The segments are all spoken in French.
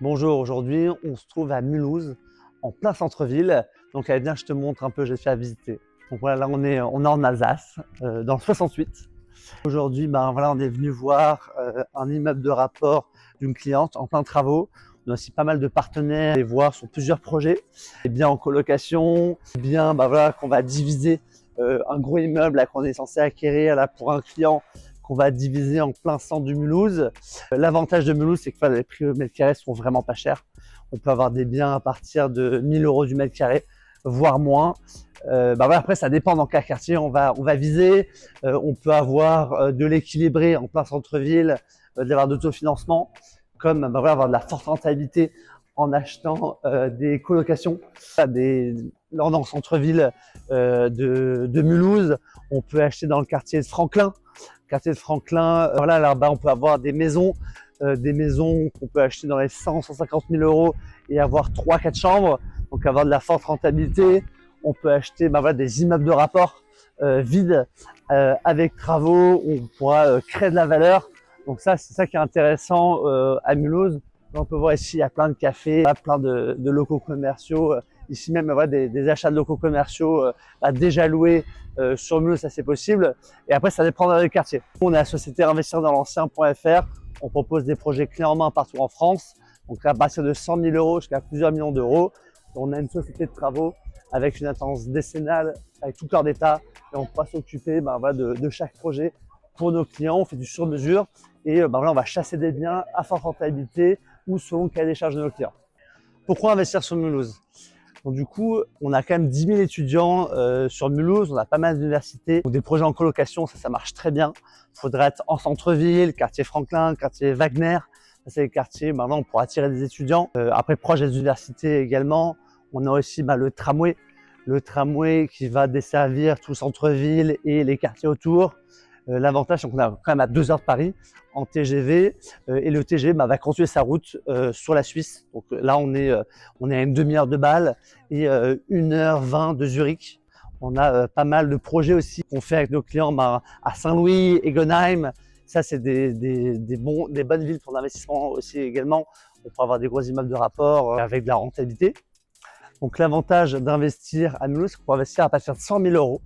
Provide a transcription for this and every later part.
Bonjour, aujourd'hui on se trouve à Mulhouse, en plein centre-ville. Donc allez, viens, je te montre un peu, j'ai fait à visiter. Donc voilà, là on est en Alsace, dans le 68. Aujourd'hui, voilà, on est venu voir un immeuble de rapport d'une cliente en plein travaux. On a aussi pas mal de partenaires et voir sur plusieurs projets. Et bien en colocation, bien voilà, qu'on va diviser un gros immeuble là, qu'on est censé acquérir là, pour un client qu'on va diviser en plein centre du Mulhouse. L'avantage de Mulhouse, c'est que les prix au mètre carré sont vraiment pas chers. On peut avoir des biens à partir de 1 000 € du mètre carré, voire moins. Voilà, après, ça dépend dans quel quartier on va viser. On peut avoir de l'équilibré en plein centre-ville, d'avoir d'autofinancement, comme voilà, avoir de la forte rentabilité en achetant des colocations. Là, dans le centre-ville de Mulhouse, on peut acheter dans le quartier de Franklin. Quartier de Franklin, voilà, là-bas, on peut avoir des maisons qu'on peut acheter dans les 100-150 000 € et avoir 3-4 chambres, donc avoir de la forte rentabilité. On peut acheter voilà, des immeubles de rapport vides avec travaux, où on pourra créer de la valeur. Donc ça, c'est ça qui est intéressant à Mulhouse. On peut voir ici, il y a plein de cafés, plein de locaux commerciaux. Ici même, voilà, des achats de locaux commerciaux déjà loués sur Mulhouse, ça c'est possible. Et après, ça dépend des quartiers. On est la société investir dans l'ancien.fr. On propose des projets clés en main partout en France. Donc à partir de 100 000 € jusqu'à plusieurs millions d'euros. On a une société de travaux avec une attente décennale, avec tout corps d'état. Et on pourra s'occuper voilà, de chaque projet pour nos clients. On fait du sur-mesure et voilà, on va chasser des biens à forte rentabilité ou selon le cahier des charges de nos clients. Pourquoi investir sur Mulhouse? Donc du coup, on a quand même 10 000 étudiants sur Mulhouse, on a pas mal d'universités. Donc des projets en colocation, ça marche très bien. Il faudrait être en centre-ville, quartier Franklin, quartier Wagner. Ça, c'est les quartiers, maintenant on pourra attirer des étudiants. Après, proche des universités également, on a aussi le tramway. Le tramway qui va desservir tout le centre-ville et les quartiers autour. L'avantage, c'est qu'on a quand même à 2 heures de Paris en TGV et le TGV va continuer sa route sur la Suisse. Donc là, on est à une demi-heure de Bâle et 1h20 de Zurich. On a pas mal de projets aussi qu'on fait avec nos clients à Saint-Louis, Egenheim. Ça, c'est des bonnes villes pour l'investissement aussi également. On peut avoir des gros immeubles de rapport avec de la rentabilité. Donc l'avantage d'investir à Mulhouse, c'est qu'on peut investir à partir de 100 000 €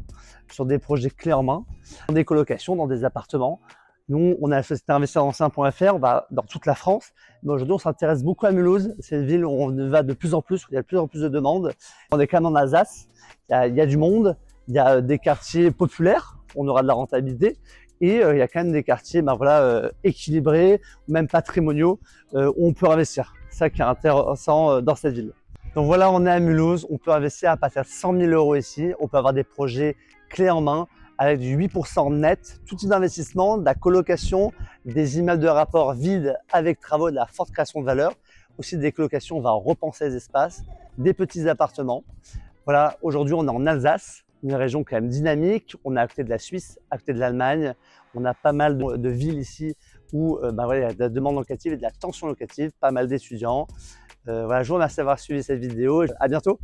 sur des projets clés en main, dans des colocations, dans des appartements. Nous, on a la société investir dans l'ancien.fr, on va dans toute la France. Mais aujourd'hui, on s'intéresse beaucoup à Mulhouse. C'est une ville où on va de plus en plus, où il y a de plus en plus de demandes. On est quand même en Alsace, il y a du monde, il y a des quartiers populaires, on aura de la rentabilité. Et il y a quand même des quartiers voilà, équilibrés, même patrimoniaux, où on peut investir. C'est ça qui est intéressant dans cette ville. Donc voilà, on est à Mulhouse, on peut investir à partir de 100 000 € ici, on peut avoir des projets clés en main avec du 8% net, tout type d'investissement, de la colocation, des immeubles de rapport vides avec travaux, de la forte création de valeur, aussi des colocations, on va repenser les espaces, des petits appartements. Voilà, aujourd'hui on est en Alsace, une région quand même dynamique, on est à côté de la Suisse, à côté de l'Allemagne, on a pas mal de villes ici où voilà, il y a de la demande locative et de la tension locative, pas mal d'étudiants. Voilà, je vous remercie d'avoir suivi cette vidéo. À bientôt.